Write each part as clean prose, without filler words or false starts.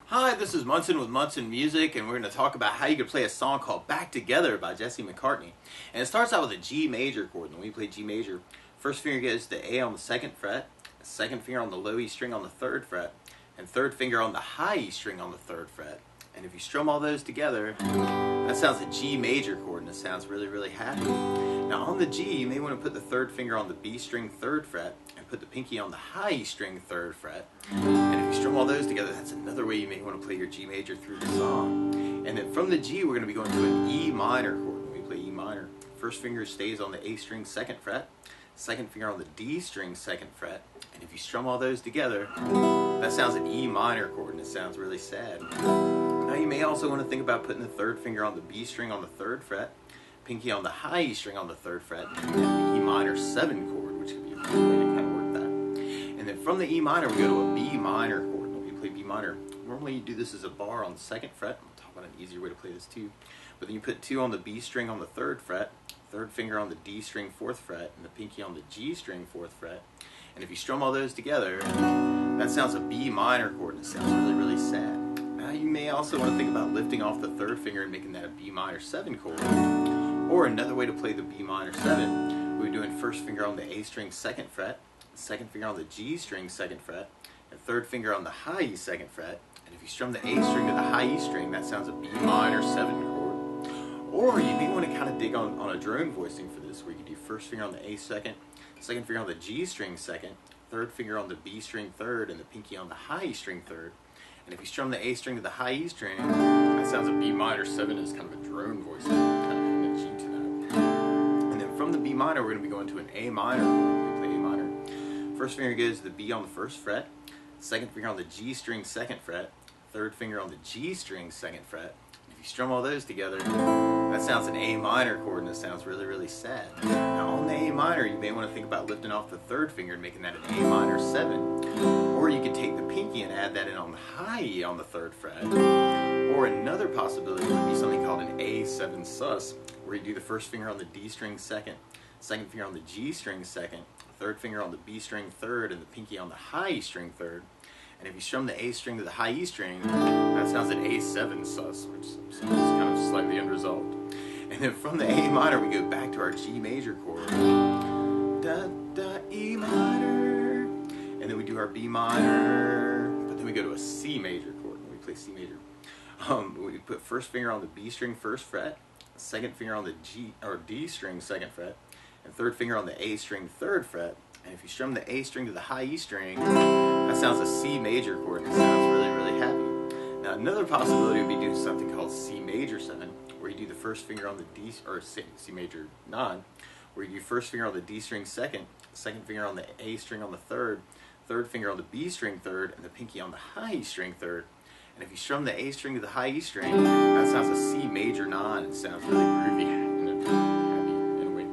Hi, this is Munson with Munson Music, and we're going to talk about how you can play a song called Back Together by McCartney. And it starts out with a G major chord. And when we play G major, first finger goes to A on the 2nd fret, second finger on the low E string on the 3rd fret, and third finger on the high E string on the 3rd fret. And if you strum all those together, that sounds a G major chord, and it sounds really, really happy. Now on the G, you may want to put the third finger on the B string 3rd fret, and put the pinky on the high E string 3rd fret. And if you strum all those together, that's another way you may want to play your G major through the song. And then from the G, we're going to be going to an E minor chord. When we play E minor, first finger stays on the A string 2nd fret, second finger on the D string 2nd fret, and if you strum all those together, that sounds an E minor chord, and it sounds really sad. Now you may also want to think about putting the third finger on the B string on the 3rd fret, pinky on the high E string on the 3rd fret, and the E minor 7 chord, which could be a good way to kind of work that. And then from the E minor, we go to a B minor chord. When we play B minor, normally you do this as a bar on the 2nd fret. I'll talk about an easier way to play this too. But then you put 2 on the B string on the 3rd fret, third finger on the D string 4th fret, and the pinky on the G string 4th fret. And if you strum all those together, that sounds a B minor chord, and it sounds really, really sad. Now you may also want to think about lifting off the third finger and making that a B minor 7 chord. Or another way to play the B minor 7, we're doing first finger on the A string 2nd fret, second finger on the G string 2nd fret, and third finger on the high E 2nd fret. And if you strum the A string to the high E string, that sounds a B minor 7 chord. Or you may want to kind of dig on a drone voicing for this, where you can do first finger on the A 2nd, second finger on the G string 2nd, third finger on the B string 3rd, and the pinky on the high E string 3rd. And if you strum the A string to the high E string, that sounds a B minor 7 as kind of a drone voicing, kind of adding a G to that. And then from the B minor, we're going to be going to an A minor. We play A minor. First finger goes to the B on the 1st fret, second finger on the G string 2nd fret, third finger on the G string 2nd fret. If you strum all those together, that sounds an A minor chord, and it sounds really, really sad. Now on the A minor, you may want to think about lifting off the third finger and making that an A minor 7. Or you could take the pinky and add that in on the high E on the 3rd fret. Or another possibility would be something called an A7 sus, where you do the first finger on the D string 2nd, second finger on the G string 2nd, third finger on the B string 3rd, and the pinky on the high E string 3rd. And if you strum the A string to the high E string, that sounds an A7 sus, which sounds kind of slightly unresolved. And then from the A minor, we go back to our G major chord. Da, da, E minor. And then we do our B minor, but then we go to a C major chord when we play C major. We put first finger on the B string 1st fret, second finger on the G or D string 2nd fret, and third finger on the A string 3rd fret. And if you strum the A string to the high E string, that sounds a C major chord, and it sounds really, really happy. Now another possibility would be doing something called C major 7, where you do the first finger on the D, or C major 9, where you do first finger on the D string 2nd, second finger on the A string on the 3rd, third finger on the B string 3rd, and the pinky on the high E string 3rd. And if you strum the A string to the high E string, that sounds a C major 9, and it sounds really groovy and happy in a way.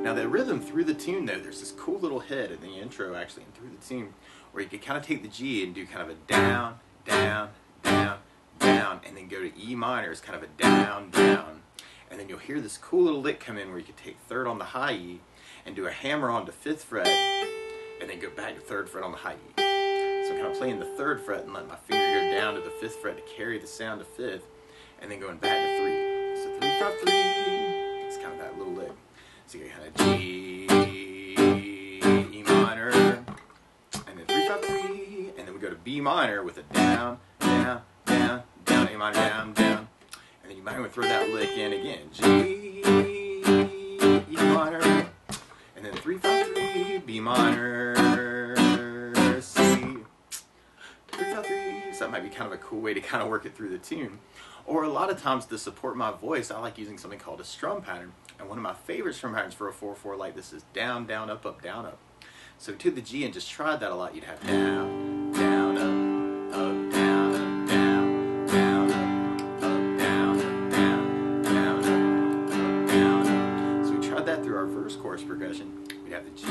Now the rhythm through the tune, though, there's this cool little hit in the intro, actually, and through the tune, where you can kind of take the G and do kind of a down, down, down, down, and then go to E minor as kind of a down, down. And then you'll hear this cool little lick come in where you can take 3rd on the high E and do a hammer on the 5th fret, and then go back to 3rd fret on the high E. So I'm kind of playing the 3rd fret and letting my finger go down to the 5th fret to carry the sound to 5th, and then going back to 3. So 3, 5, 3. It's kind of that little lick. So you kind of G, E minor, and then 3, 5, 3, and then we go to B minor with a down, down, down, down, A minor, down, down, and then you might want to throw that lick in again. G, E minor, and then 3, 5, 3, B minor, C, 3, 5, 3. So that might be kind of a cool way to kind of work it through the tune. Or a lot of times to support my voice, I like using something called a strum pattern. And one of my favorite strum patterns for a 4/4 like this is down, down, up, up, down, up. So to the G and just tried that a lot, you'd have down, down, up, up, down, up, down, down, up, up, down, up, down, down, up, up, down, up. So we tried that through our verse chorus progression. We'd have the G,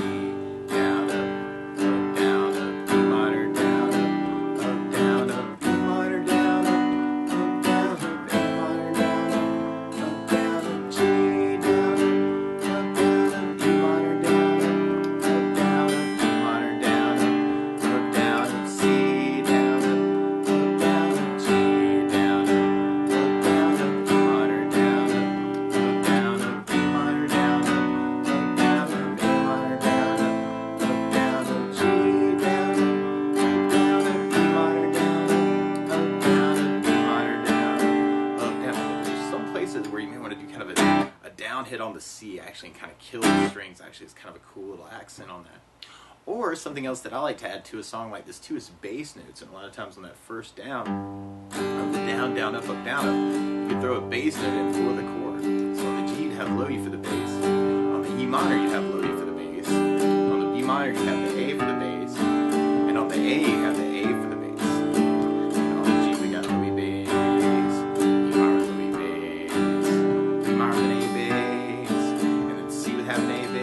down, up, down, up, E minor, down, up, down, up, E minor, down, up, down, up, A minor, down, up, down, up, G, down, up, down, up, E minor, down, up, down, up, E minor, down, up, down, the C actually and kind of kill the strings. Actually, it's kind of a cool little accent on that. Or something else that I like to add to a song like this too is bass notes. And a lot of times on that first down, of the down, down, up, down, up, you can throw a bass note in for the chord. So on the G, you'd have low E for the bass. On the E minor, you'd have low E for the bass. On the B minor, you'd have the A for the bass. And on the A, you have the A for the bass. And on the G, we got low E bass, E minor, low E bass, B minor, an A bass, and then C would have an A bass.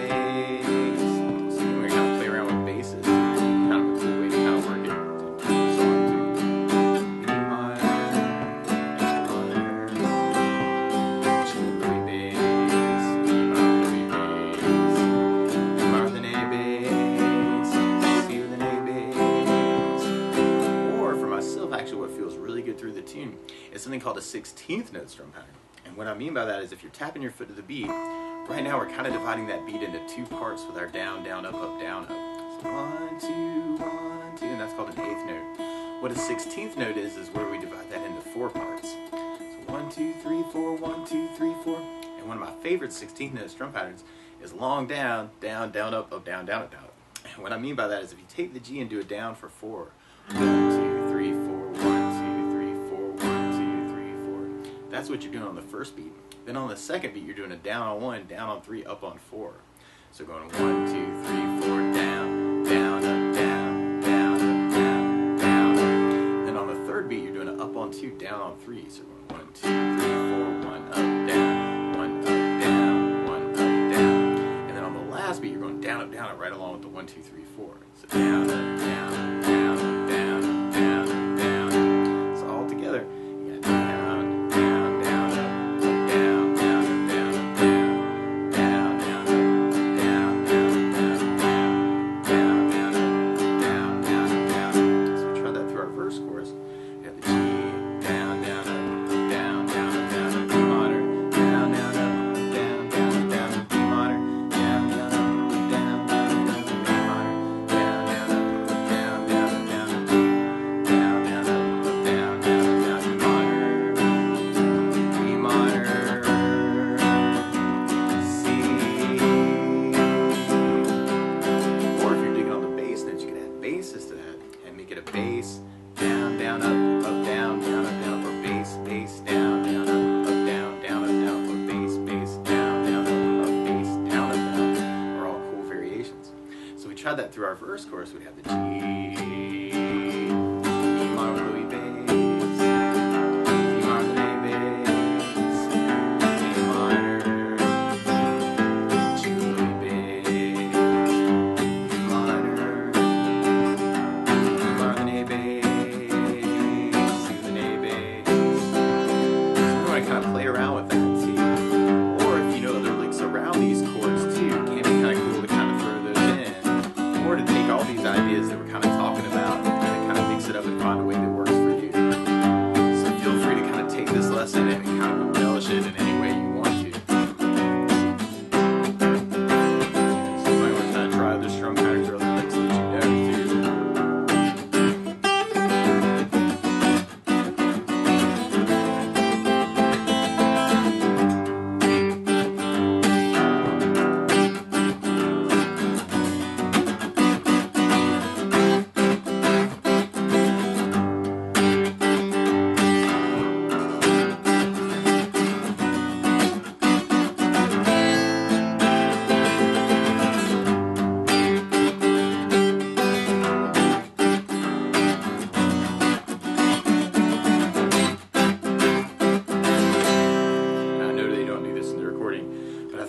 It's something called a 16th note strum pattern. And what I mean by that is if you're tapping your foot to the beat, right now we're kind of dividing that beat into two parts with our down, down, up, down, up. So 1, 2, 1, 2, and that's called an 8th note. What a 16th note is where we divide that into 4 parts. So 1, 2, 3, 4, 1, 2, 3, 4. And one of my favorite 16th note strum patterns is long down, down, down, up, down, down, up, down, up. And what I mean by that is if you take the G and do it down for 4, 1, 2, 3, 4, 1, 2, that's what you're doing on the first beat. Then on the second beat, you're doing a down on 1, down on 3, up on 4. So going 1, 2, 3, 4, down, down, up, down, down, up, down, down, up. Then on the third beat, you're doing an up on 2, down on 3. So going 1, 2, 3, 4, 1, up, down, 1, up, down, 1, up, down. And then on the last beat, you're going down, up, right along with the 1, 2, 3, 4. So down, up, down, down, up, down, up, down, up, down. So all together. Tried that through our verse chorus. We'd have the G, E minor, low E bass, E minor, then A bass, A minor, G, low E bass, E minor, then A bass, C, then A bass. So we want to kind of play around with that too. Or if you know other licks around these chords too, it can be kind of cool to kind of throw those in. Or to take all these ideas that we're kind of talking about and kind of mix it up and find a way that works for you. So feel free to kind of take this lesson and kind of embellish it in any way you want to. So you might want to kind of try other strum patterns or other licks that you know too.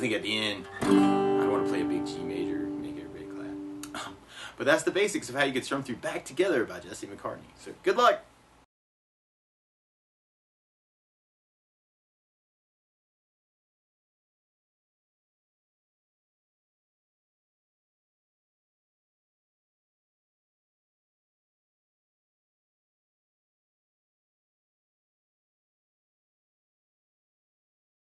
At the end, I want to play a big G major, make everybody clap. But that's the basics of how you get strummed through Back Together by Jesse McCartney. So good luck!